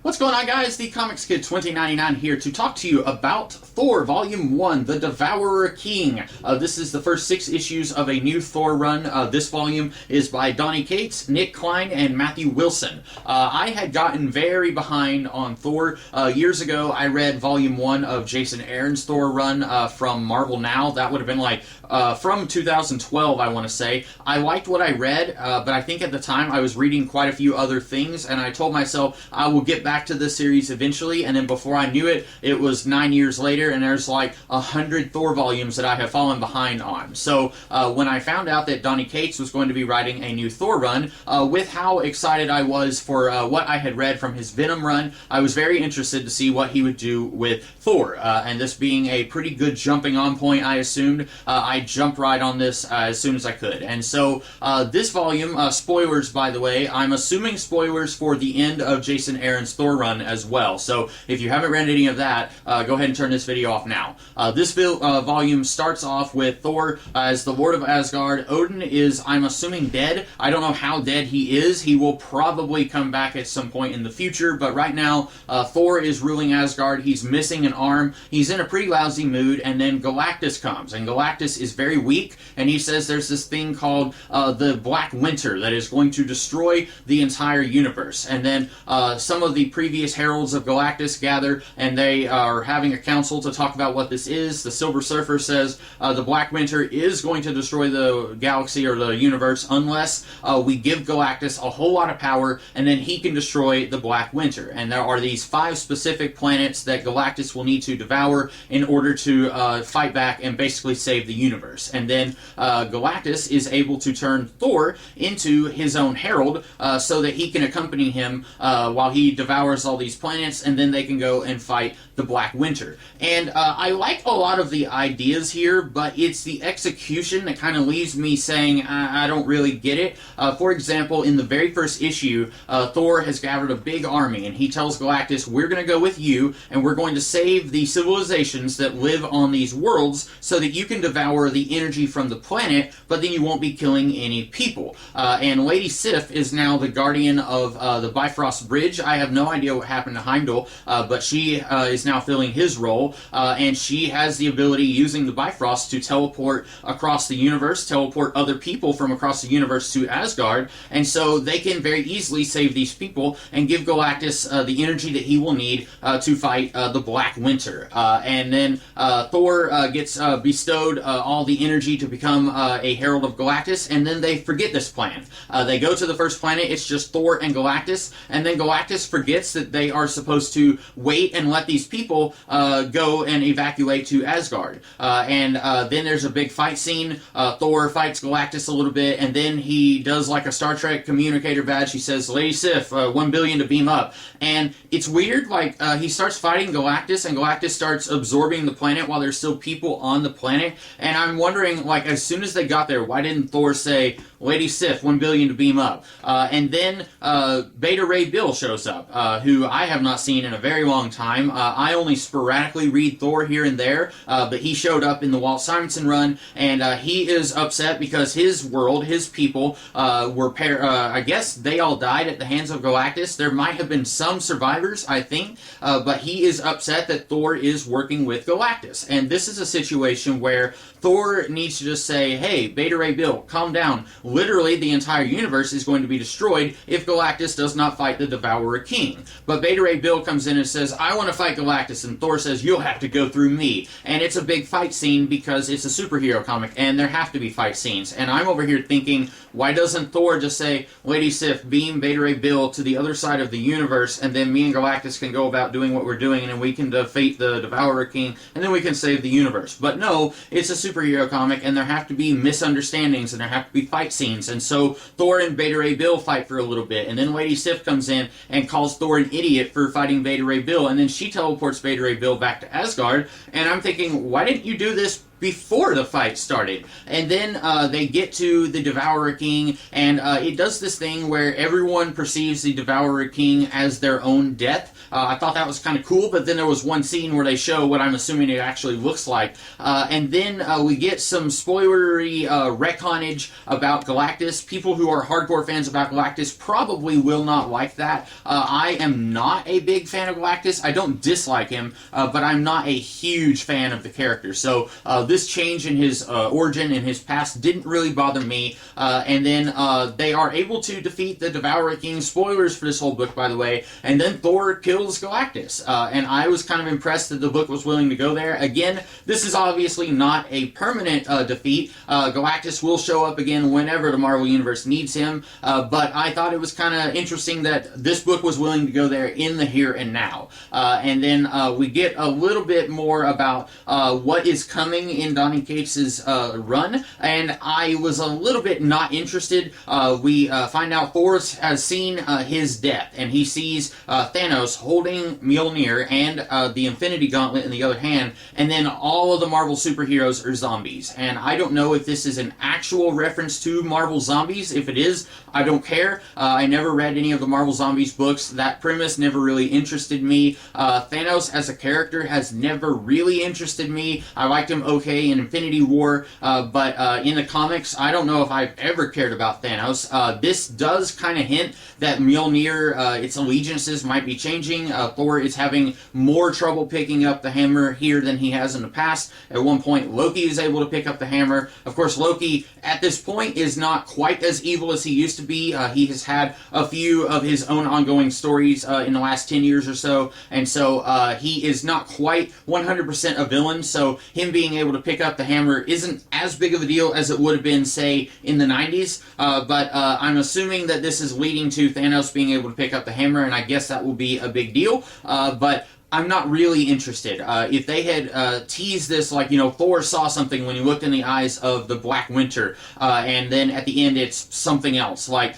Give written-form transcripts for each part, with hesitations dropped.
What's going on, guys? The Comics Kid 2099 here to talk to you about Thor Volume 1, The Devourer King. This is the first 6 issues of a new Thor run. This volume is by Donny Cates, Nick Klein, and Matthew Wilson. I had gotten very behind on Thor. Years ago, I read Volume 1 of Jason Aaron's Thor run from Marvel Now. That would have been like from 2012, I want to say. I liked what I read, but I think at the time I was reading quite a few other things, and I told myself I will get back to this series eventually, and then before I knew it, it was 9 years later, and there's like 100 Thor volumes that I have fallen behind on. So when I found out that Donny Cates was going to be writing a new Thor run, with how excited I was for what I had read from his Venom run, I was very interested to see what he would do with Thor, and this being a pretty good jumping on point, I assumed, I jumped right on this as soon as I could. And so this volume, spoilers by the way, I'm assuming spoilers for the end of Jason Aaron's Thor run as well. So if you haven't read any of that, go ahead and turn this video off now. This volume starts off with Thor as the Lord of Asgard. Odin is, I'm assuming, dead. I don't know how dead he is. He will probably come back at some point in the future, but right now Thor is ruling Asgard. He's missing an arm. He's in a pretty lousy mood, and then Galactus comes, and Galactus is very weak, and he says there's this thing called the Black Winter that is going to destroy the entire universe. And then some of the previous heralds of Galactus gather, and they are having a council to talk about what this is. The Silver Surfer says the Black Winter is going to destroy the galaxy or the universe unless we give Galactus a whole lot of power, and then he can destroy the Black Winter. And there are these 5 specific planets that Galactus will need to devour in order to fight back and basically save the universe. And then Galactus is able to turn Thor into his own herald so that he can accompany him while he devours all these planets, and then they can go and fight the Black Winter. And I like a lot of the ideas here, but it's the execution that kind of leaves me saying I don't really get it. For example, in the very first issue, Thor has gathered a big army, and he tells Galactus, we're going to go with you, and we're going to save the civilizations that live on these worlds so that you can devour the energy from the planet, but then you won't be killing any people. And Lady Sif is now the guardian of the Bifrost Bridge. I have no idea what happened to Heimdall, but she is now filling his role, and she has the ability, using the Bifrost, to teleport across the universe, teleport other people from across the universe to Asgard, and so they can very easily save these people and give Galactus the energy that he will need to fight the Black Winter. And then Thor gets bestowed all the energy to become a Herald of Galactus, and then they forget this plan. They go to the first planet, it's just Thor and Galactus, and then Galactus forgets that they are supposed to wait and let these people go and evacuate to Asgard. And then there's a big fight scene. Thor fights Galactus a little bit, and then he does like a Star Trek communicator badge. He says, Lady Sif, 1 billion to beam up. And it's weird, like, he starts fighting Galactus, and Galactus starts absorbing the planet while there's still people on the planet. And I'm wondering, like, as soon as they got there, why didn't Thor say, Lady Sif, 1 billion to beam up? And then Beta Ray Bill shows up, who I have not seen in a very long time. I only sporadically read Thor here and there, but he showed up in the Walt Simonson run, and he is upset because his world, his people, were, I guess they all died at the hands of Galactus. There might have been some survivors, I think, but he is upset that Thor is working with Galactus. And this is a situation where Thor needs to just say, hey, Beta Ray Bill, calm down. Literally, the entire universe is going to be destroyed if Galactus does not fight the Devourer King. But Beta Ray Bill comes in and says, I want to fight Galactus, and Thor says, you'll have to go through me. And it's a big fight scene because it's a superhero comic, and there have to be fight scenes. And I'm over here thinking, why doesn't Thor just say, Lady Sif, beam Beta Ray Bill to the other side of the universe, and then me and Galactus can go about doing what we're doing, and then we can defeat the Devourer King, and then we can save the universe. But no, it's a superhero comic, and there have to be misunderstandings, and there have to be fight scenes. And so Thor and Beta Ray Bill fight for a little bit, and then Lady Sif comes in and calls Thor an idiot for fighting Beta Ray Bill, and then she teleports Beta Ray Bill back to Asgard. And I'm thinking, why didn't you do this before the fight started? And then they get to the Devourer King, and it does this thing where everyone perceives the Devourer King as their own death. I thought that was kind of cool, but then there was one scene where they show what I'm assuming it actually looks like. And then we get some spoilery retconnage about Galactus. People who are hardcore fans about Galactus probably will not like that. I am not a big fan of Galactus. I don't dislike him, but I'm not a huge fan of the character. So this change in his origin and his past didn't really bother me. And then they are able to defeat the Devourer King. Spoilers for this whole book, by the way. And then Thor kills Galactus. And I was kind of impressed that the book was willing to go there. Again, this is obviously not a permanent defeat. Galactus will show up again whenever the Marvel Universe needs him. But I thought it was kind of interesting that this book was willing to go there in the here and now. And then we get a little bit more about what is coming in Donny Cates's run. And I was a little bit not interested. We find out Thor has seen his death, and he sees Thanos holding Mjolnir and the Infinity Gauntlet in the other hand, and then all of the Marvel superheroes are zombies. And I don't know if this is an actual reference to Marvel Zombies. If it is, I don't care. I never read any of the Marvel Zombies books. That premise never really interested me. Thanos as a character has never really interested me. I liked him okay in Infinity War, but in the comics, I don't know if I've ever cared about Thanos. This does kind of hint that Mjolnir, its allegiances might be changing. Thor is having more trouble picking up the hammer here than he has in the past. At one point, Loki is able to pick up the hammer. Of course, Loki, at this point, is not quite as evil as he used to be. He has had a few of his own ongoing stories in the last 10 years or so, and so he is not quite 100% a villain, so him being able to pick up the hammer isn't as big of a deal as it would have been, say, in the 90s, but I'm assuming that this is leading to Thanos being able to pick up the hammer, and I guess that will be a big deal, but I'm not really interested. If they had teased this like, you know, Thor saw something when he looked in the eyes of the Black Winter, and then at the end it's something else, like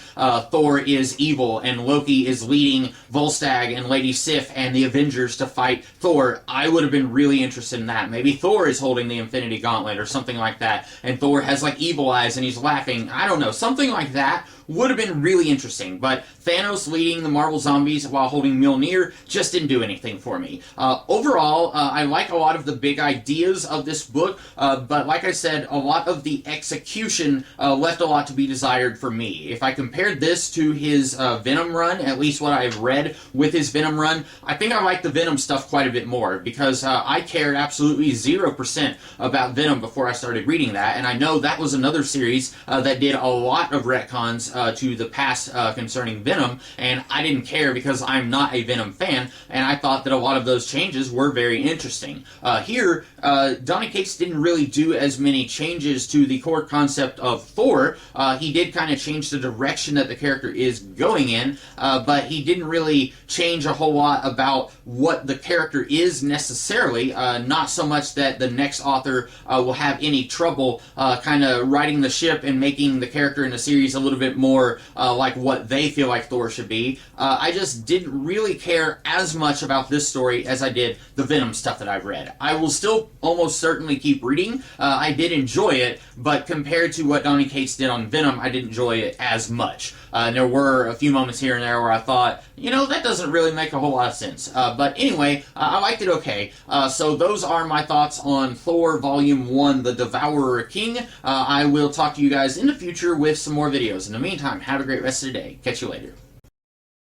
Thor is evil and Loki is leading Volstagg and Lady Sif and the Avengers to fight Thor, I would have been really interested in that. Maybe Thor is holding the Infinity Gauntlet or something like that, and Thor has like evil eyes and he's laughing. I don't know, something like that would have been really interesting, but Thanos leading the Marvel Zombies while holding Mjolnir just didn't do anything for me. Overall, I like a lot of the big ideas of this book, but like I said, a lot of the execution left a lot to be desired for me. If I compared this to his Venom run, at least what I've read with his Venom run, I think I like the Venom stuff quite a bit more, because I cared absolutely 0% about Venom before I started reading that, and I know that was another series that did a lot of retcons to the past concerning Venom, and I didn't care because I'm not a Venom fan, and I thought that a lot of those changes were very interesting. Here, Donny Cates didn't really do as many changes to the core concept of Thor. He did kind of change the direction that the character is going in, but he didn't really change a whole lot about what the character is necessarily, not so much that the next author will have any trouble kind of riding the ship and making the character in the series a little bit more like what they feel like Thor should be. I just didn't really care as much about this story as I did the Venom stuff that I've read. I will still almost certainly keep reading. I did enjoy it, but compared to what Donny Cates did on Venom, I didn't enjoy it as much. There were a few moments here and there where I thought, you know, that doesn't really make a whole lot of sense. But anyway, I liked it okay. So those are my thoughts on Thor Volume 1, The Devourer King. I will talk to you guys in the future with some more videos. In the meantime, have a great rest of the day. Catch you later.